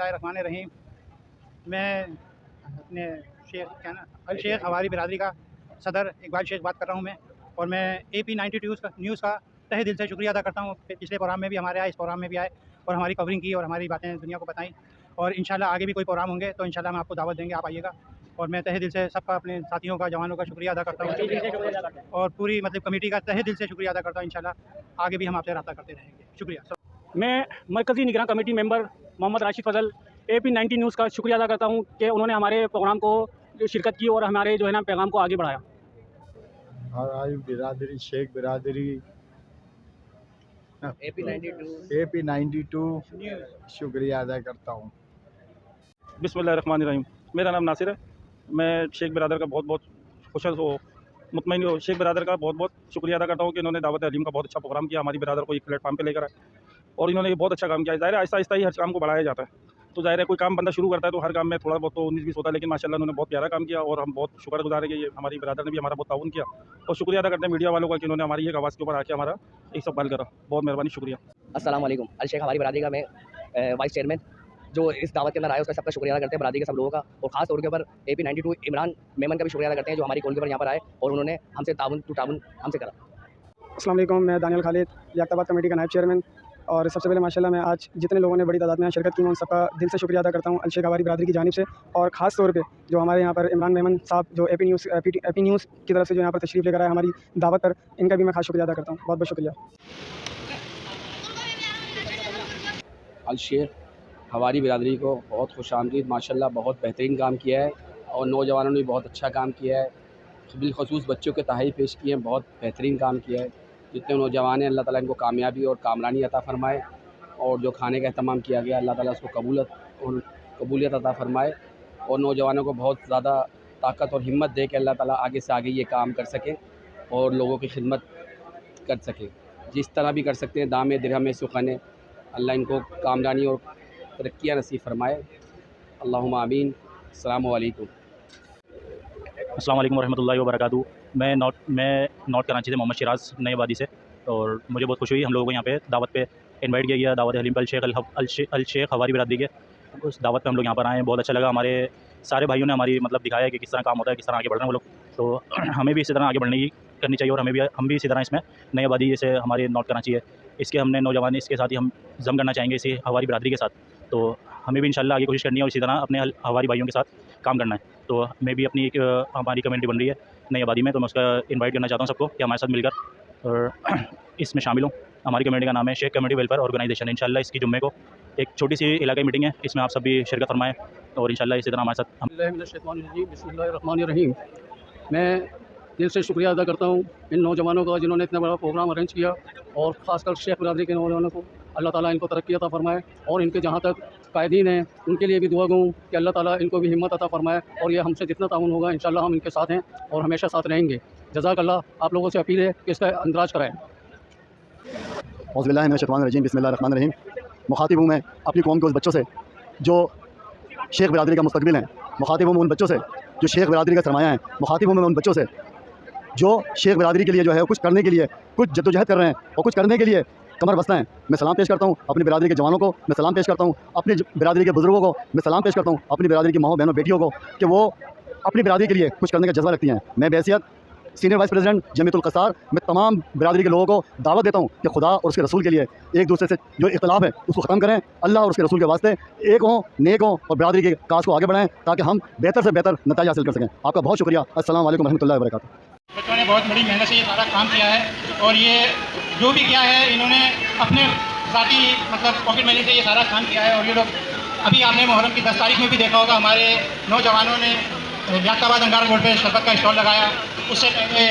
बिस्मिल्लाहिर्रहमानिर्रहीम। मैं अपने अल शेख हवारी बिरादरी का सदर इकबाल शेख बात कर रहा हूँ मैं, और मैं AP 92 न्यूज़ का तहे दिल से शुक्रिया अदा करता हूँ। पिछले प्रोग्राम में भी हमारे आए, इस प्रोग्राम में भी आए और हमारी कवरिंग की और हमारी बातें दुनिया को बताई। और इंशाल्लाह आगे भी कोई प्रोग्राम होंगे तो इंशाल्लाह हम आपको दावत देंगे, आप आइएगा। और मैं तहे दिल से सबका, अपने साथियों का, जवानों का शुक्रिया अदा करता हूँ, और पूरी मतलब कमेटी का तहे दिल से शुक्रिया अदा करता हूँ। इंशाल्लाह आगे भी हम आपसे रब्ता करते रहेंगे। शुक्रिया। मैं मरकज़ी निगरान कमेटी मेंबर मोहम्मद राशिद फजल AP 90 न्यूज़ का शुक्रिया अदा करता हूँ कि उन्होंने हमारे प्रोग्राम को जो शिरकत की और हमारे जो है ना पैगाम को आगे बढ़ाया। हवारी बिरादरी, शेख बिरादरी, AP 92 शुक्रिया अदा करता हूँ। बिस्मिल्लाहिर्रहमानिर्रहीम। मेरा नाम नासिर है। मैं शेख बिरादर का बहुत बहुत खुश मुतमईन शेख बिरादर का बहुत बहुत शुक्रिया अदा करता हूँ कि इन्होंने दावत अलीम का बहुत अच्छा प्रोग्राम किया, हमारी बिरादर को एक प्लेटफॉर्म पे लेकर आए और इन्होंने बहुत अच्छा काम किया। ज़ाहिर है आहिस्ता आहिस्ता ही हर काम को बढ़ाया जाता है, तो ज़ाहिर है कोई काम बंदा शुरू करता है तो हर काम में थोड़ा बहुत तो 19-20 होता है, लेकिन माशाल्लाह उन्होंने बहुत प्यारा काम किया और हम बहुत शुक्रगुजार है कि ये हमारी बिरादर ने भी हमारा बहुत ताउन किया। और शुक्रिया अदा करते हैं मीडिया वालों का कि इन्होंने हमारी एक आवाज़ के ऊपर आके हमारा इस्तकबाल करा। बहुत मेहरबानी, शुक्रिया। अस्सलाम वालेकुम। अल शेख हवारी बिरादरी का मैं वाइस चेयरमैन जो इस दावत के अंदर आया उसका सबका शुक्रिया अदा करते हैं, बिरादरी के सब लोगों का, और खास तौर के ऊपर AP 92 इमरान मेमन का भी शुक्रिया अदा करते हैं जो हमारी कॉल के ऊपर यहाँ पर आए और उन्होंने हमसे ताउन हमसे करा। अस्सलाम वालेकुम। मैं दानियल खालिद, याकताबाद कमेटी का नायब चेयरमैन। और सबसे पहले माशाल्लाह मैं आज जितने लोगों ने बड़ी तादाद में यहाँ शिरकत की, मैं उन सबका दिल से शुक्रिया अदा करता हूँ अल शेख हवारी बिरादरी की जानिब से। और ख़ास तौर पे जो हमारे यहाँ पर इमरान मेमन साहब जो AP न्यूज़ की तरफ से जो यहाँ पर तशरीफ़ लेकर आए हमारी दावत पर, इनका भी मैं खास शुक्रिया अदा करता हूँ। बहुत बहुत शुक्रिया। अल शेख हवारी बिरादरी को बहुत खुशामदीद, माशाल्लाह बहुत बेहतरीन काम किया है और नौजवानों ने बहुत अच्छा काम किया है, बिलखसूस बच्चों के तहफ़्फ़ुज़ पेश किए हैं, बहुत बेहतरीन काम किया है। जितने नौजवान हैं अल्लाह ताला इनको कामयाबी और कामरानी अता फ़रमाए, और जो खाने का अहतमाम किया गया अल्लाह ताला उसको कबूलियत अता फ़रमाए और नौजवानों को बहुत ज़्यादा ताकत और हिम्मत दे के अल्लाह ताला आगे से आगे ये काम कर सकें और लोगों की खिदमत कर सकें। जिस तरह भी कर सकते हैं, दामे दिरहम सुखने, अल्लाह इनको कामरानी और तरक्कियाँ नसीब फ़रमाए। अल्लाहुम्मा आमीन। अस्सलामु अलैकुम। अस्सलाम वालेकुम वरहमतुल्लाहि वबरकातुहू। मैं नॉर्थ कराची से मोहम्मद शिराज नई आबादी से, और मुझे बहुत खुशी हुई हम लोगों को यहाँ पे दावत पे इनवाइट किया गया, दावत हलीम अल शेख हवारी बिरादरी के उस दावत पे हम लोग यहाँ पर आए हैं। बहुत अच्छा लगा, हमारे सारे भाइयों ने हमारी मतलब दिखाया है कि किस तरह काम होता है, किस तरह आगे बढ़ रहे हैं वो लोग, तो हमें भी इसी तरह आगे बढ़ने की करनी चाहिए और हम भी इसी तरह इसमें नई आबादी जैसे हमारे नॉर्थ कराची है इसके हमने नौजवान इसके साथ ही हम जम करना चाहेंगे इसी हवारी बिरादरी के साथ, तो हमें भी इंशाल्लाह आगे कोशिश करनी है और इसी तरह अपने हवारी भाइयों के साथ काम करना है। तो मैं भी अपनी एक हमारी कम्युनिटी बन रही है नई आबादी में, तो मैं उसका इन्वाइट करना चाहता हूँ सबको कि हमारे साथ मिलकर और इसमें शामिल हों। हमारी कम्युनिटी का नाम है शेख कम्युनिटी वेलफेयर ऑर्गेनाइजेशन। इंशाल्लाह इसकी जुम्मे को एक छोटी सी इलाकाई मीटिंग है, इसमें आप सब भी शिरकत फरमाएँ और इंशाल्लाह इसी तरह हमारे साथ बिस्मिल्लाहिर्रहमानिर्रहीम। मैं दिल से शुक्रिया अदा करता हूँ इन नौजवानों का जिन्होंने इतना बड़ा प्रोग्राम अरेंज किया, और ख़ासकर शेख बिरादरी के नौजवानों को अल्लाह ताला इनको तरक्की अता फ़रमाए, और इनके जहाँ तक कायदीन हैं उनके लिए भी दुआ गूँ कि अल्लाह ताला इनको भी हिम्मत अता फ़रमाए, और ये हमसे जितना ताउन होगा इंशाल्लाह हम इनके साथ हैं और हमेशा साथ रहेंगे। जज़ाकल्लाह। आप लोगों से अपील है कि इसका अंदराज कराएँ। औज़ुबिल्लाहि मिनश्शैतानिर्रजीम, बिस्मिल्लाहिर्रहमानिर्रहीम। मुखातिब हूँ मैं अपनी कौम के उस बच्चों से जो शेख बिरादरी का मुस्तक़बिल हैं, मुखातिब हूँ मैं उन बच्चों से जो शेख बिरादरी का सरमाया हैं, मुखातिब हूँ मैं उन बच्चों से जो शेख बिरादरी के लिए जो है कुछ करने के लिए कुछ जद्दोजहद कर रहे हैं और कुछ करने के लिए कमर बस्ता हैं। मैं सलाम पेश करता हूँ अपनी बिरादरी के जवानों को, मैं सलाम पेश करता हूँ अपनी बिरादरी के बुज़ुर्गों को, मैं सलाम पेश करता हूँ अपनी बिरादरी की माओ बहनों बेटियों को कि वो अपनी बिरादरी के लिए कुछ करने का जज्बा रखती हैं। मैं बहैसियत सीनियर वाइस प्रेसिडेंट जमीयतुल क़सार मैं तमाम बिरादरी के लोगों को दावत देता हूँ कि खुदा और उसके रसूल के लिए एक दूसरे से जो इख्तिलाफ़ है उसको ख़त्म करें, अल्लाह और उसके रसूल के वास्ते एक हों, नेक हों और बिरादरी के काज को आगे बढ़ाएं ताकि हम बेहतर से बेहतर नतीजा हासिल कर सकें। आपका बहुत शुक्रिया। अस्सलाम वालेकुम रहमतुल्लाहि व बरकातुहू। बच्चों ने बहुत बड़ी मेहनत से ये सारा काम किया है, और ये जो भी किया है इन्होंने अपने ज़ाती मतलब पॉकेट मनी से ये सारा काम किया है। और ये लोग अभी आपने मुहर्रम की 10 तारीख में भी देखा होगा, हमारे नौजवानों ने याकताबाद अंगार रोड पे शरबत का स्टॉल लगाया, उससे पहले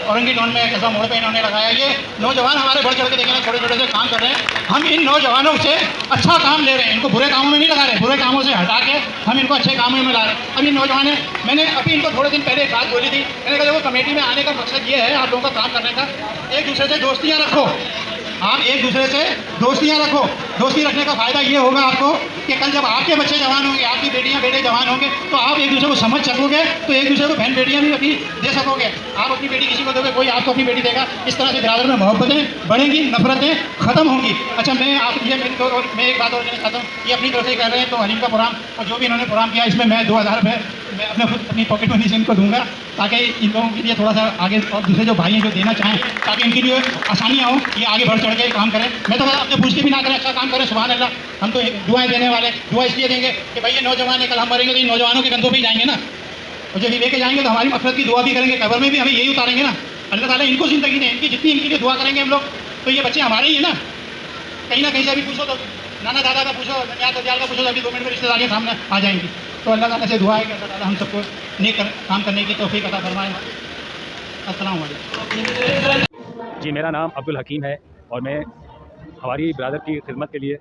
औरंगी टोन में कस्बा मोड़ पे इन्होंने लगाया। ये नौजवान हमारे बढ़ चढ़ के देखेंगे छोटे छोटे से काम कर रहे हैं। हम इन नौजवानों से अच्छा काम ले रहे हैं, इनको बुरे कामों में नहीं लगा रहे, बुरे कामों से हटा के हम इनको अच्छे कामों में ला रहे हैं। अभी नौजवान है, मैंने अभी इनको थोड़े दिन पहले एक बात बोली थी, मैंने कहा देखो कमेटी में आने का मकसद ये है आप लोगों का काम करने का, एक दूसरे से दोस्तियाँ रखो, आप एक दूसरे से दोस्तियाँ रखो। दोस्ती रखने का फ़ायदा ये होगा आपको कि कल जब आपके बच्चे जवान होंगे, आपकी बेटियाँ बेटे जवान होंगे, तो आप एक दूसरे को समझ सकोगे, तो एक दूसरे को बहन बेटियाँ भी अपनी दे सकोगे। आप अपनी बेटी किसी को दोगे, कोई आपको अपनी बेटी देगा। इस तरह से बिरादर में मोहब्बतें बढ़ेंगी, नफरतें ख़त्म होंगी। अच्छा, मैं आप ये मैं एक बात और कहना चाहता हूँ, ये अपनी तरफ से कर रहे हैं तो हलीम का प्रोग्राम और जो भी इन्होंने प्रोग्राम किया, इसमें मैं 2000 रुपये मैं अपनी पॉकेट मनी से इनको दूंगा, ताकि इन लोगों के लिए थोड़ा सा आगे और दूसरे जो भाई हैं जो देना चाहें, ताकि इनके लिए आसानियाँ हों, ये आगे बढ़ चढ़ के काम करें। मैं तो अपने पूछ के भी ना करें, अच्छा काम करें, सुभान अल्लाह। हम तो दुआएं देने वाले, दुआ इसलिए देंगे कि भाई ये नौजवान है, कल हम मरेंगे तो इन नौजवानों के कंधों पर ही जाएंगे ना, और जब ये लेके जाएंगे तो हमारी मफरत की दुआ भी करेंगे, कब्र में भी हमें यही उतारेंगे ना। अल्लाह ताला इनको ज़िंदगी दें, इनकी जितनी इनके लिए दुआ करेंगे हम लोग, तो ये बच्चे हमारे ही है ना। कहीं ना कहीं से अभी पूछो तो नाना दादा का पूछो, ननियाल ददियाल का पूछो, तो अभी 2 मिनट में रिश्तेदारियाँ सामने आ जाएंगी। तो अल्लाह ताला से दुआ है कि अल्लाह ताला हम सबको नेक काम करने की तौफीक अता फरमाए। अस्सलाम वालेकुम। जी, मेरा नाम अब्दुल हकीम है और मैं हमारी बिरादर की खिदमत के लिए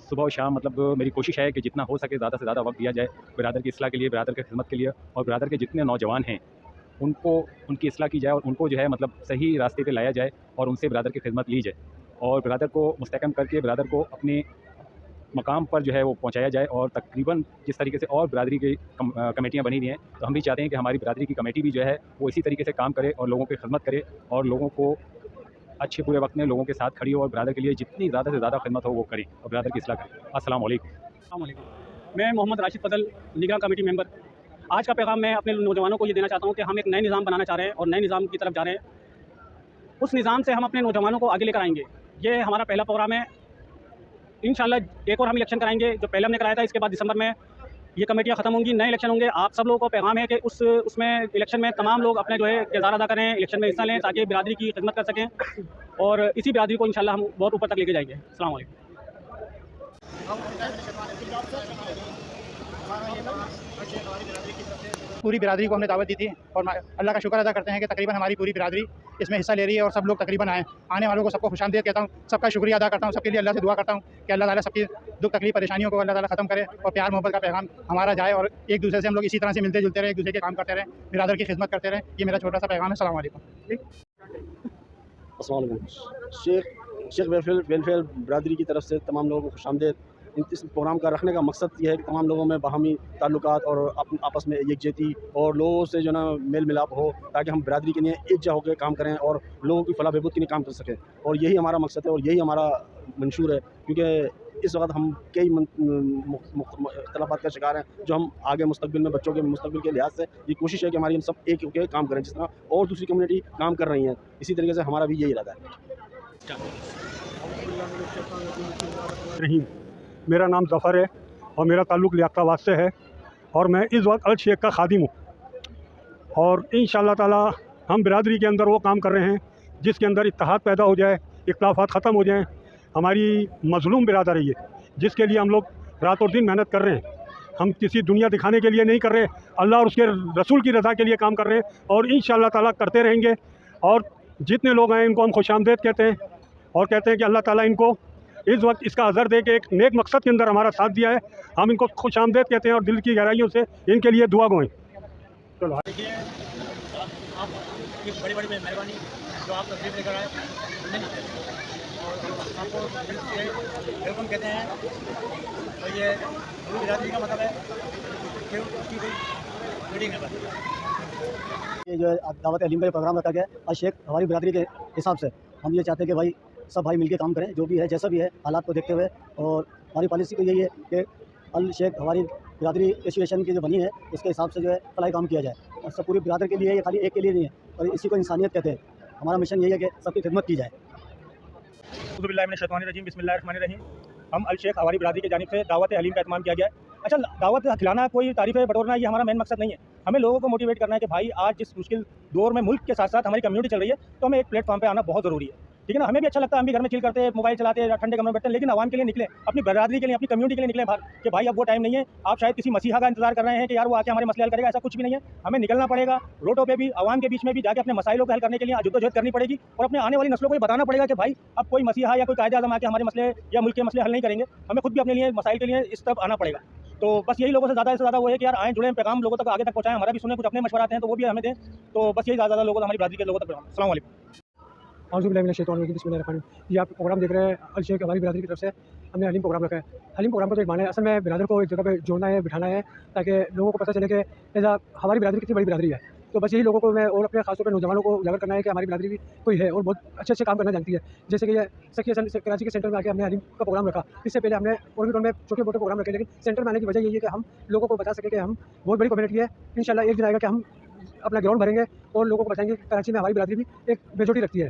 सुबह और शाम मतलब मेरी कोशिश है कि जितना हो सके ज़्यादा से ज़्यादा वक्त दिया जाए बिरादर की इस्लाह के लिए, बिरादर की खिदमत के लिए, और बिरादर के जितने नौजवान हैं उनको उनकी इस्लाह की जाए और उनको जो है मतलब सही रास्ते पे लाया जाए और उनसे बिरादर की खिदमत ली जाए और बिरादर को मुस्तहकम करके बिरादर को अपने मकाम पर जो है वो पहुंचाया जाए। और तकरीबन जिस तरीके से और बिरादरी की कमेटियां बनी हुई हैं, तो हम भी चाहते हैं कि हमारी बिरादरी की कमेटी भी जो है वो इसी तरीके से काम करे और लोगों की खिदमत करे और लोगों को अच्छे बुरे वक्त में लोगों के साथ खड़ी हो और बिरादर के लिए जितनी ज़्यादा से ज़्यादा खिदमत हो वो करें और बिरादर की इस्लाह करें। अस्सलाम वालेकुम। मैं मोहम्मद राशिद फजल, निगरान कमेटी मेंबर। आज का पैगाम मैं अपने नौजवानों को ये देना चाहता हूँ कि हम एक नए निज़ाम बनाना चाह रहे हैं और नए निज़ाम की तरफ जा रहे हैं। उस निज़ाम से हम अपने नौजवानों को आगे लेकर आएंगे। ये हमारा पहला प्रोग्राम है। इंशाल्लाह एक और हम इलेक्शन कराएंगे, जो पहले हमने कराया था, इसके बाद दिसंबर में ये कमेटियाँ ख़त्म होंगी, नए इलेक्शन होंगे। आप सब लोगों को पैगाम है कि उसमें इलेक्शन में तमाम लोग अपने जो है किरदार अदा करें, इलेक्शन में हिस्सा लें ताकि बिरादरी की खिदमत कर सकें और इसी बिरादरी को इंशाल्लाह हम बहुत ऊपर तक लेके जाएंगे। अस्सलाम वालेकुम। पूरी बिरादरी को हमने दावत दी थी और अल्लाह का शुक्र अदा करते हैं कि तकरीबन हमारी पूरी बिरादरी इसमें हिस्सा ले रही है और सब लोग तकरीबन आने वालों को सबको खुशामदीद कहता हूँ, सबका शुक्रिया अदा करता हूँ। सबके लिए अल्लाह से दुआ करता हूँ कि अल्लाह ताला सबकी दुख तकलीफ परेशानियों को अल्लाह ताला ख़त्म करे और प्यार मोहब्बत का पैगाम हमारा जाए और एक दूसरे से हम लोग इसी तरह से मिलते जुलते रहे, एक दूसरे के काम करते रहें, बिरादर की खिदमत करते रहें। ये मेरा छोटा सा पैगाम है। अस्सलाम वालेकुम। अस्सलाम वालेकुम। शेख वेलफेयर बिरादरी की तरफ से तमाम लोगों को खुशामदीद। इस प्रोग्राम का रखने का मकसद ये है कि तमाम लोगों में बाहमी ताल्लुकात और आपस में यकजहती और लोगों से जो ना मेल मिलाप हो, ताकि हम बिरादरी के लिए एकजा होकर काम करें और लोगों की फलाह बहबूद के लिए काम कर सकें। और यही हमारा मकसद है और यही हमारा मंशूर है, क्योंकि इस वक्त हम कई इख्तलाफात का शिकार हैं, जो हम आगे मुस्तकबिल में बच्चों के मुस्तकबिल के लिहाज से ये कोशिश है कि हमारी हम सब एक होकर काम करें, जिस तरह और दूसरी कम्युनिटी काम कर रही हैं, इसी तरीके से हमारा भी यही इरादा है। मेरा नाम ज़फ़र है और मेरा ताल्लुक़ लियाक़ताबाद से है और मैं इस वक्त अल शेख का खादिम हूँ और इंशाअल्लाह ताला हम बिरादरी के अंदर वो काम कर रहे हैं जिसके अंदर इत्तेहाद पैदा हो जाए, इख्तलाफात ख़त्म हो जाएँ। हमारी मज़लूम बिरादरी है जिसके लिए हम लोग रात और दिन मेहनत कर रहे हैं। हम किसी दुनिया दिखाने के लिए नहीं कर रहे, अल्लाह और उसके रसूल की रज़ा के लिए काम कर रहे हैं और इंशाअल्लाह ताला करते रहेंगे। और जितने लोग हैं इनको हम खुशामदीद कहते हैं और कहते हैं कि अल्लाह ताला इनको इस वक्त इसका अज़र दे के एक नेक मकसद के अंदर हमारा साथ दिया है। हम इनको खुशामदीद कहते हैं और दिल की गहराइयों से इनके लिए दुआ गोएं। चलो देखिए, आप ये बड़ी बड़ी मेहरबानी जो आप तस्वीर लेकर आए और आपको वेलकम कहते हैं। तो ये पूरी बिरादरी का मतलब है कि उसकी कोई मीटिंग है। ये जो दावत अलीम का प्रोग्राम रखा गया है शेख हमारी बिरादरी के हिसाब से, हम ये चाहते हैं कि भाई सब भाई मिलके काम करें, जो भी है जैसा भी है हालात को देखते हुए। और हमारी पॉलिसी तो यही है कि अल शेख हमारी बिरादरी एसोसिएशन की जो बनी है उसके हिसाब से जो है फलाई काम किया जाए और सब पूरी बिरादर के लिए, ये खाली एक के लिए नहीं है और इसी को इंसानियत कहते हैं। हमारा मिशन यही है कि सबकी खिदमत की जाए। बिस्मिल्लाहिर्रहमानिर्रहीम। हम अल शेख हमारी बिरादरी की जानिब से दावत हलीम का एहतमाम किया गया है। अच्छा, दावत खिलाना, कोई तारीफ़ें बटोरना, ये हमारा मेन मकसद नहीं है। हमें लोगों को मोटिवेट करना है कि भाई आज जिस मुश्किल दौर में मुल्क के साथ साथ हमारी कम्युनिटी चल रही है, तो हमें एक प्लेटफॉर्म पे आना बहुत ज़रूरी है। ठीक है ना, हमें भी अच्छा लगता है, हम भी घर में चिल करते हैं, मोबाइल चलाते हैं, ठंडे कमरे में बैठते हैं, लेकिन आवाम के लिए निकले, अपनी बिरादरी के लिए, अपनी कम्युनिटी के लिए निकले बाहर कि भाई अब वो टाइम नहीं है। आप शायद किसी मसीहा का इंतजार कर रहे हैं कि यार वो आके हमारे मसले हल करेगा, ऐसा कुछ भी नहीं है। हमें निकलना पड़ेगा रोडों पे भी, आवाम के बीच में भी जाके अपने मसाइलों को हल करने के लिए जद्दोजहद करनी पड़ेगी और अपने आने वाली नस्लों को ये बताना पड़ेगा कि भाई अब कोई मसीहा या कोई कायदे आज़म आके हमारे मसले या मुल्क के मसले हल नहीं करेंगे, हमें खुद भी अपने लिए मसाइल के लिए इस तरफ आना पड़ेगा। तो बस यही लोगों से ज़्यादा वो है कि यार आएँ, जुड़ें, पैगाम लोगों तक आगे तक पहुँचाएं, हमारा भी सुने, कुछ अपने मशवराते हैं तो वो भी हमें दें। तो बस यही ज़्यादा लोगों तक, हमारी बिरादरी के लोगों तक। अस्सलाम वालेकुम। ये आप प्रोग्राम देख रहे हैं अल शेख हमारी बिरादरी की तरफ से हमने हलीम प्रोग्राम रखा है। हलीम प्रोग्राम का जो एक माना है, असल में बिरादर को एक जगह पे जोड़ना है, बिठाना है, ताकि लोगों को पता चले कि ऐसा हमारी बिरादरी कितनी बड़ी बिरादरी है। तो बस यही लोगों को मैं और अपने खासतौर पर नौजवानों को उजागर करना है कि हमारी बिरादरी भी कोई है और बहुत अच्छे अच्छे काम करना जानती है। जैसे कि ये सखी कराची के सेंटर में आके हमने हलीम का प्रोग्राम रखा। इससे पहले हमने और भी में छोटे मोटे प्रोग्राम रखे, लेकिन सेंटर में आने की वजह यही है कि हम लोगों को बता सकें कि हम बहुत बड़ी कम्युनिटी है। इंशाल्लाह एक दिन आएगा कि हम अपना ग्राउंड भरेंगे और लोगों को बताएंगे कि कराची में हमारी बिरादरी भी एक मेजॉरिटी रखती है।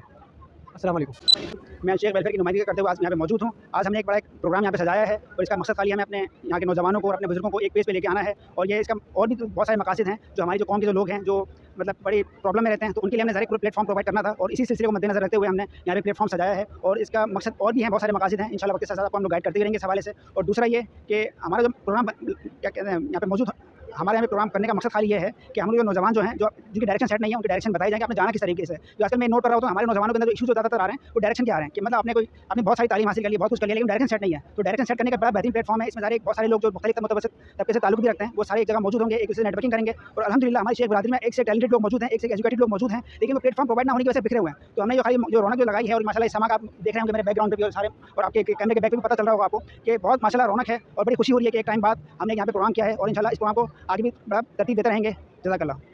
अस्सलाम वालेकुम। मैं शेख वेलफेयर की नुमाइंदगी करते हुए आज यहाँ पे मौजूद हूँ। आज हमने एक बड़ा प्रोग्राम यहाँ पे सजाया है और इसका मकसद खाली हमें अपने यहाँ के नौजवानों को और अपने बुजुर्गों को एक पेज पे लेके आना है। और ये इसका और भी बहुत सारे मकासद हैं जो हमारी जो कौम के जो लोग हैं जो मतलब बड़ी प्रॉब्लम में रहते हैं, तो उनके लिए हमने ज़रा प्लेटफॉर्म प्रोवाइड करना था और इसी सिलसिले को मद्देनजर रखते हुए हमने यहाँ पे प्लेटफॉर्म सजाया है। और इसका मकसद और भी है, बहुत सारे मकासद हैं। इंशाल्लाह वक्त के साथ साथ आपको हम लोग गाइड करते रहेंगे इस हवाले से। और दूसरा ये कि हमारा जो प्रोग्राम क्या कहते हैं यहाँ पे मौजूद हमारे यहाँ पे प्रोग्राम करने का मकसद खाली ये है कि हम लोग जो नौजवान जो हैं जो जिनकी डायरेक्शन सेट नहीं है उनकी डायरेक्शन बताई जाएगी आपने जाना किस तरीके से। जो आजकल मैं नोट कर रहा हूँ तो हमारे नौजवानों के अंदर जो इशू जो ज़्यादातर आ रहे हैं वो डायरेक्शन क्या आ रहे हैं कि मतलब आपने बहुत सारी तालीम हासिल कर ली, बहुत कुछ कर लिया, लेकिन डायरेक्शन सेट नहीं है। तो डायरेक्शन सेट करने का बड़ा बेहतरीन प्लेटफॉर्म है। इसमें सारे बहुत सारे लोग जो मुख्तलिफ मुतवस्सित तबके से ताल्लुक भी रखते हैं वो सारे एक जगह मौजूद होंगे, एक दूसरे से नेटवर्किंग करेंगे। और अल्हम्दुलिल्लाह हमारी शेख बिरादरी में एक से टैलेंटेड लोग मौजूद हैं, एक से एजुकेटेड लोग मौजूद हैं, लेकिन वो प्लेटफॉर्म प्रोवाइड ना होने की वजह से बिखरे हुए हैं। तो हमने जो रौनक जो लगाई है और माशाल्लाह इस समय आप देख रहे होंगे मेरे बैकग्राउंड पे भी और सारे और आपके कैमरे के बैक पे भी पता चल रहा होगा आपको कि बहुत माशाल्लाह रौनक है और बड़ी खुशी हो रही है कि एक टाइम बाद हमने यहाँ पे प्रोग्राम किया है और इंशाल्लाह इस प्रोग्राम को आगे भी बड़ा तरतीब देते रहेंगे। जज़ाकल्लाह।